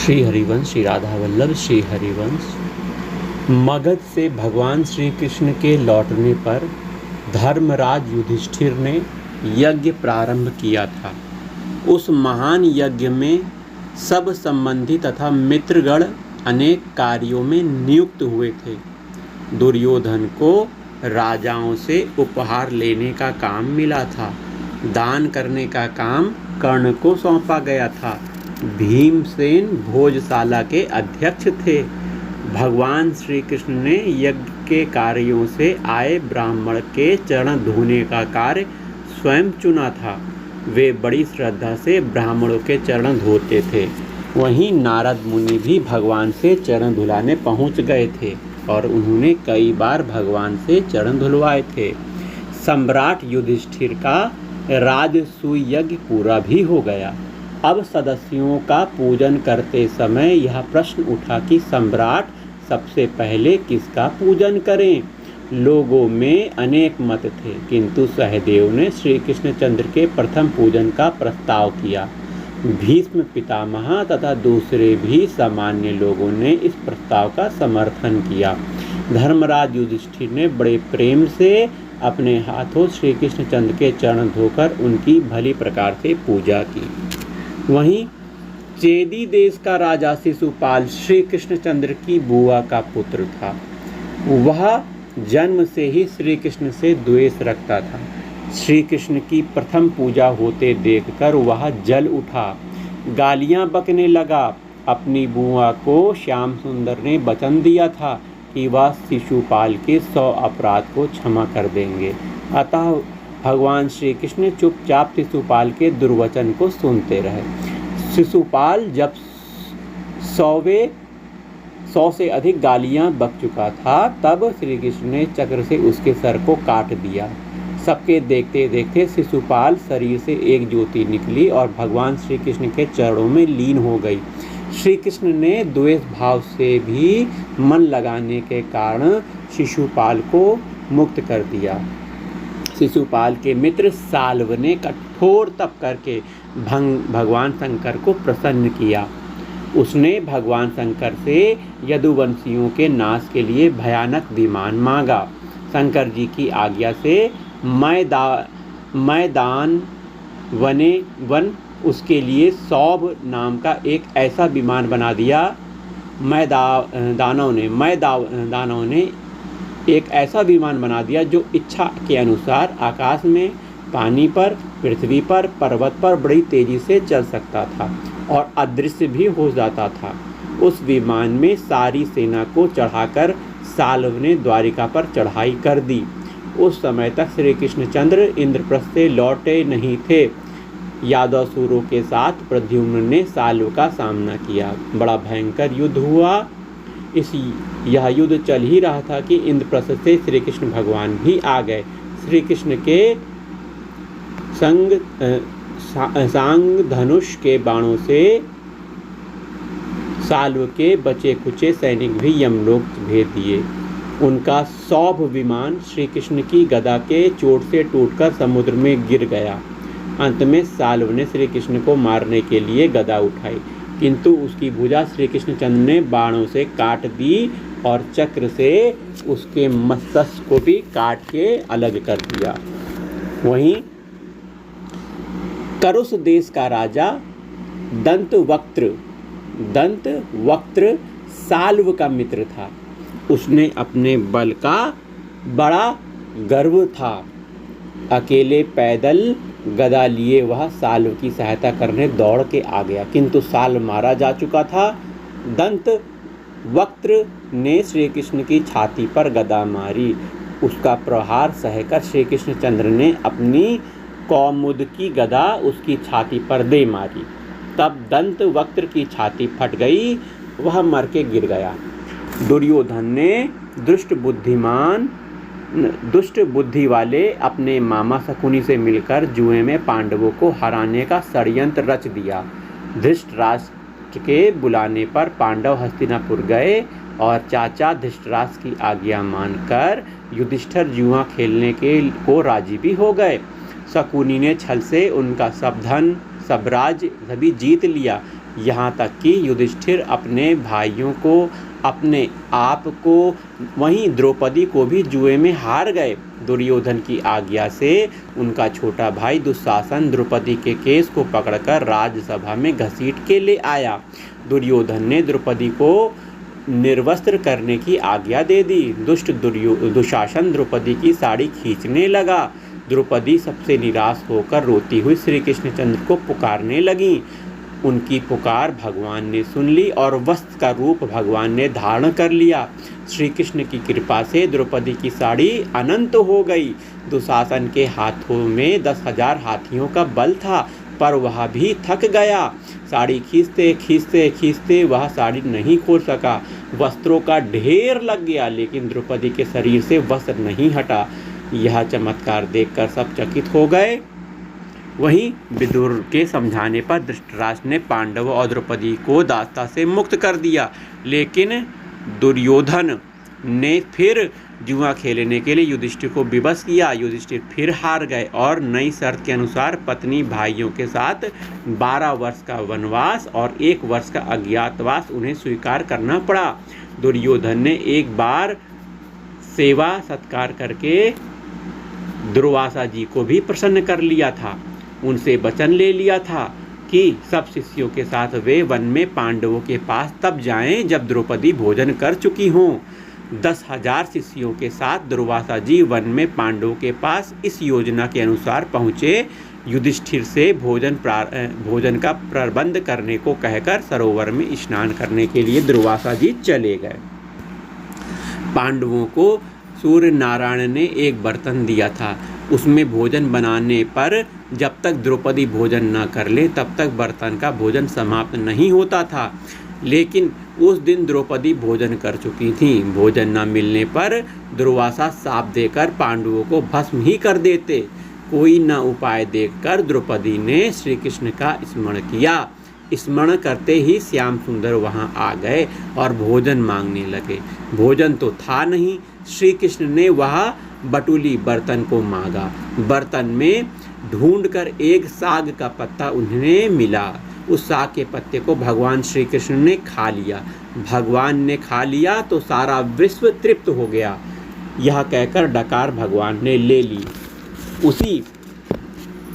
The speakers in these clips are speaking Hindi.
श्री हरिवंश, श्री राधा वल्लभ श्री हरिवंश। मगध से भगवान श्री कृष्ण के लौटने पर धर्मराज युधिष्ठिर ने यज्ञ प्रारंभ किया था। उस महान यज्ञ में सब संबंधी तथा मित्रगण अनेक कार्यों में नियुक्त हुए थे। दुर्योधन को राजाओं से उपहार लेने का काम मिला था। दान करने का काम कर्ण को सौंपा गया था। भीमसेन भोजशाला के अध्यक्ष थे। भगवान श्री कृष्ण ने यज्ञ के कार्यों से आए ब्राह्मण के चरण धोने का कार्य स्वयं चुना था। वे बड़ी श्रद्धा से ब्राह्मणों के चरण धोते थे। वहीं नारद मुनि भी भगवान से चरण धुलाने पहुंच गए थे और उन्होंने कई बार भगवान से चरण धुलवाए थे। सम्राट युधिष्ठिर का राजसूय यज्ञ पूरा भी हो गया। अब सदस्यों का पूजन करते समय यह प्रश्न उठा कि सम्राट सबसे पहले किसका पूजन करें। लोगों में अनेक मत थे, किंतु सहदेव ने श्री कृष्णचंद्र के प्रथम पूजन का प्रस्ताव किया। भीष्म पितामह तथा दूसरे भी सामान्य लोगों ने इस प्रस्ताव का समर्थन किया। धर्मराज युधिष्ठिर ने बड़े प्रेम से अपने हाथों श्री कृष्णचंद्र के चरण धोकर उनकी भली प्रकार से पूजा की। वहीं चेदी देश का राजा शिशुपाल श्री कृष्णचंद्र की बुआ का पुत्र था। वह जन्म से ही श्री कृष्ण से द्वेष रखता था। श्री कृष्ण की प्रथम पूजा होते देखकर वह जल उठा, गालियां बकने लगा। अपनी बुआ को श्याम सुंदर ने वचन दिया था कि वह शिशुपाल के 100 अपराध को क्षमा कर देंगे। अतः भगवान श्री कृष्ण चुपचाप शिशुपाल के दुर्वचन को सुनते रहे। शिशुपाल जब 100 से अधिक गालियां बक चुका था, तब श्री कृष्ण ने चक्र से उसके सर को काट दिया। सबके देखते देखते शिशुपाल शरीर से एक ज्योति निकली और भगवान श्री कृष्ण के चरणों में लीन हो गई। श्री कृष्ण ने द्वेष भाव से भी मन लगाने के कारण शिशुपाल को मुक्त कर दिया। शिशुपाल के मित्र साल्व ने कठोर तप करके भगवान शंकर को प्रसन्न किया। उसने भगवान शंकर से यदुवंशियों के नाश के लिए भयानक विमान मांगा। शंकर जी की आज्ञा से मैदान वन उसके लिए सौभ नाम का एक ऐसा विमान बना दिया। दानव ने एक ऐसा विमान बना दिया जो इच्छा के अनुसार आकाश में, पानी पर, पृथ्वी पर, पर्वत पर बड़ी तेजी से चल सकता था और अदृश्य भी हो जाता था। उस विमान में सारी सेना को चढ़ाकर साल्व ने द्वारिका पर चढ़ाई कर दी। उस समय तक श्री कृष्णचंद्र इंद्रप्रस्थ से लौटे नहीं थे। यादवसुरों के साथ प्रद्युम्न ने साल्व का सामना किया। बड़ा भयंकर युद्ध हुआ। यह युद्ध चल ही रहा था कि इंद्रप्रस्थ से श्री कृष्ण भगवान भी आ गए। श्री कृष्ण के सांग धनुष के बाणों से साल्व के बचे खुचे सैनिक भी यमलोक भेज दिए। उनका सौभ विमान श्री कृष्ण की गदा के चोट से टूटकर समुद्र में गिर गया। अंत में साल्व ने श्री कृष्ण को मारने के लिए गदा उठाई, किंतु उसकी भुजा श्री कृष्णचंद्र ने बाणों से काट दी और चक्र से उसके मस्तक को भी काट के अलग कर दिया। वहीं करुष देश का राजा दंतवक्त्र साल्व का मित्र था। उसने अपने बल का बड़ा गर्व था। अकेले पैदल गदा लिए वह साल्व की सहायता करने दौड़ के आ गया, किंतु साल्व मारा जा चुका था। दंतवक्त्र ने श्री कृष्ण की छाती पर गदा मारी। उसका प्रहार सहकर श्री कृष्णचंद्र ने अपनी कौमुद की गदा उसकी छाती पर दे मारी। तब दंतवक्त्र की छाती फट गई, वह मर के गिर गया। दुर्योधन ने दुष्ट बुद्धि वाले अपने मामा शकुनी से मिलकर जुए में पांडवों को हराने का षड्यंत्र रच दिया। धृतराष्ट्र के बुलाने पर पांडव हस्तिनापुर गए और चाचा धृतराष्ट्र की आज्ञा मानकर युधिष्ठिर जुआ खेलने को राजी भी हो गए। शकुनी ने छल से उनका सब धन सब राज्य सभी जीत लिया, यहाँ तक कि युधिष्ठिर अपने भाइयों को, अपने आप को, वहीं द्रौपदी को भी जुए में हार गए। दुर्योधन की आज्ञा से उनका छोटा भाई दुशासन द्रौपदी के केस को पकड़कर राज्यसभा में घसीट के ले आया। दुर्योधन ने द्रौपदी को निर्वस्त्र करने की आज्ञा दे दी। दुष्ट दुशासन द्रौपदी की साड़ी खींचने लगा। द्रौपदी सबसे निराश होकर रोती हुई श्री कृष्णचंद्र को पुकारने लगी। उनकी पुकार भगवान ने सुन ली और वस्त्र का रूप भगवान ने धारण कर लिया। श्री कृष्ण की कृपा से द्रौपदी की साड़ी अनंत हो गई। दुशासन के हाथों में 10,000 हाथियों का बल था, पर वह भी थक गया। साड़ी खींचते खींचते खींचते वह साड़ी नहीं खोल सका। वस्त्रों का ढेर लग गया, लेकिन द्रौपदी के शरीर से वस्त्र नहीं हटा। यह चमत्कार देखकर सब चकित हो गए। वहीं विदुर के समझाने पर धृतराष्ट्र ने पांडवों और द्रौपदी को दास्ता से मुक्त कर दिया, लेकिन दुर्योधन ने फिर जुआ खेलने के लिए युधिष्ठिर को विवश किया। युधिष्ठिर फिर हार गए और नई शर्त के अनुसार पत्नी भाइयों के साथ 12 वर्ष का वनवास और 1 वर्ष का अज्ञातवास उन्हें स्वीकार करना पड़ा। दुर्योधन ने एक बार सेवा सत्कार करके दुर्वासा जी को भी प्रसन्न कर लिया था। उनसे वचन ले लिया था कि सब शिष्यों के साथ वे वन में पांडवों के पास तब जाएं जब द्रौपदी भोजन कर चुकी हों। 10,000 शिष्यों के साथ दुर्वासा जी वन में पांडवों के पास इस योजना के अनुसार पहुँचे। युधिष्ठिर से भोजन का प्रबंध करने को कहकर सरोवर में स्नान करने के लिए दुर्वासा जी चले गए। पांडवों को सूर्य नारायण ने एक बर्तन दिया था। उसमें भोजन बनाने पर जब तक द्रौपदी भोजन न कर ले तब तक बर्तन का भोजन समाप्त नहीं होता था। लेकिन उस दिन द्रौपदी भोजन कर चुकी थी। भोजन न मिलने पर दुर्वासा शाप देकर पांडवों को भस्म ही कर देते। कोई न उपाय देखकर द्रौपदी ने श्री कृष्ण का स्मरण किया। स्मरण करते ही श्याम सुंदर वहां आ गए और भोजन मांगने लगे। भोजन तो था नहीं। श्री कृष्ण ने वह बटुली बर्तन को मांगा। बर्तन में ढूंढकर एक साग का पत्ता उन्हें मिला। उस साग के पत्ते को भगवान श्री कृष्ण ने खा लिया। भगवान ने खा लिया तो सारा विश्व तृप्त हो गया। यह कहकर डकार भगवान ने ले ली। उसी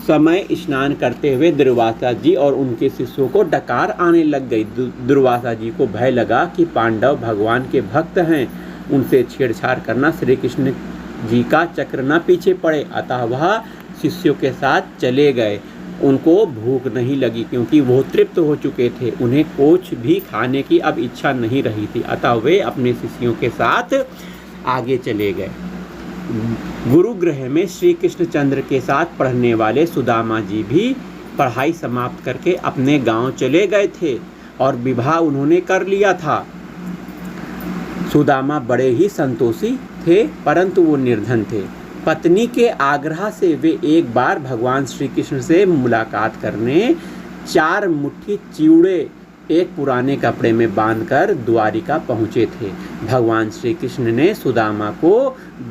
समय स्नान करते हुए दुर्वासा जी और उनके शिष्यों को डकार आने लग गई। दुर्वासा जी को भय लगा कि पांडव भगवान के भक्त हैं, उनसे छेड़छाड़ करना श्री कृष्ण जी का चक्र न पीछे पड़े। अतः वह शिष्यों के साथ चले गए। उनको भूख नहीं लगी क्योंकि वो तृप्त हो चुके थे। उन्हें कुछ भी खाने की अब इच्छा नहीं रही थी। अतः वे अपने शिष्यों के साथ आगे चले गए। गुरुगृह में श्री कृष्णचंद्र के साथ पढ़ने वाले सुदामा जी भी पढ़ाई समाप्त करके अपने गांव चले गए थे और विवाह उन्होंने कर लिया था। सुदामा बड़े ही संतोषी थे, परंतु वो निर्धन थे। पत्नी के आग्रह से वे एक बार भगवान श्री कृष्ण से मुलाकात करने 4 मुट्ठी चिवड़े एक पुराने कपड़े में बांधकर द्वारिका पहुँचे थे। भगवान श्री कृष्ण ने सुदामा को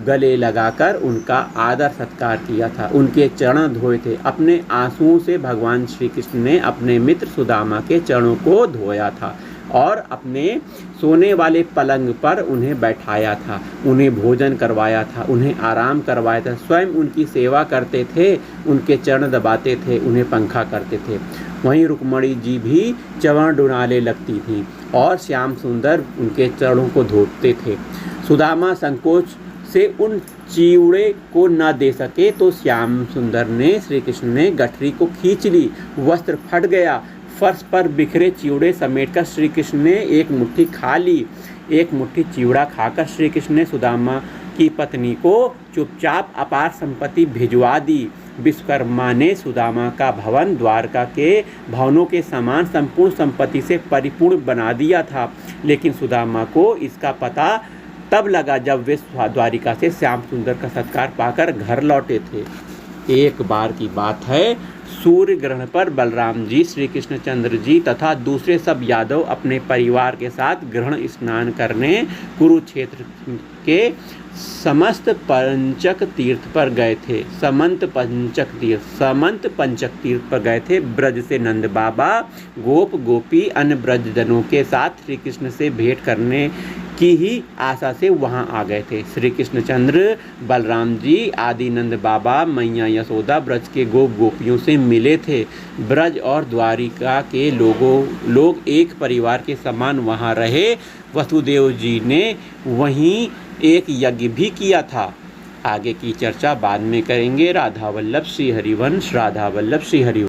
गले लगाकर उनका आदर सत्कार किया था, उनके चरण धोए थे। अपने आंसुओं से भगवान श्री कृष्ण ने अपने मित्र सुदामा के चरणों को धोया था और अपने सोने वाले पलंग पर उन्हें बैठाया था, उन्हें भोजन करवाया था, उन्हें आराम करवाया था। स्वयं उनकी सेवा करते थे, उनके चरण दबाते थे, उन्हें पंखा करते थे। वहीं रुक्मणी जी भी चरण डुलाने लगती थीं और श्याम सुंदर उनके चरणों को धोते थे। सुदामा संकोच से उन चिवड़े को न दे सके तो श्याम सुंदर ने श्री कृष्ण ने गठरी को खींच ली। वस्त्र फट गया। फर्श पर बिखरे चिवड़े समेटकर श्री कृष्ण ने एक मुट्ठी खा ली। एक मुट्ठी चिवड़ा खाकर श्री कृष्ण ने सुदामा की पत्नी को चुपचाप अपार संपत्ति भिजवा दी। विश्वकर्मा ने सुदामा का भवन द्वारका के भवनों के समान संपूर्ण संपत्ति से परिपूर्ण बना दिया था। लेकिन सुदामा को इसका पता तब लगा जब वे द्वारिका से श्याम सुंदर का सत्कार पाकर घर लौटे थे। एक बार की बात है, सूर्य ग्रहण पर बलराम जी, श्री कृष्णचंद्र जी तथा दूसरे सब यादव अपने परिवार के साथ ग्रहण स्नान करने कुरुक्षेत्र के समस्त पंचक तीर्थ पर गए थे। समंत पंचक तीर्थ पर गए थे। ब्रज से नंद बाबा, गोप गोपी अन्य ब्रजजनों के साथ श्री कृष्ण से भेंट करने की ही आशा से वहां आ गए थे। श्री कृष्णचंद्र, बलराम जी आदि नंद बाबा, मैया यशोदा ब्रज के गोप गोपियों से मिले थे। ब्रज और द्वारिका के लोग एक परिवार के समान वहां रहे। वसुदेव जी ने वहीं एक यज्ञ भी किया था। आगे की चर्चा बाद में करेंगे। राधा वल्लभ श्री हरिवंश, राधा वल्लभ श्री हरिवंश।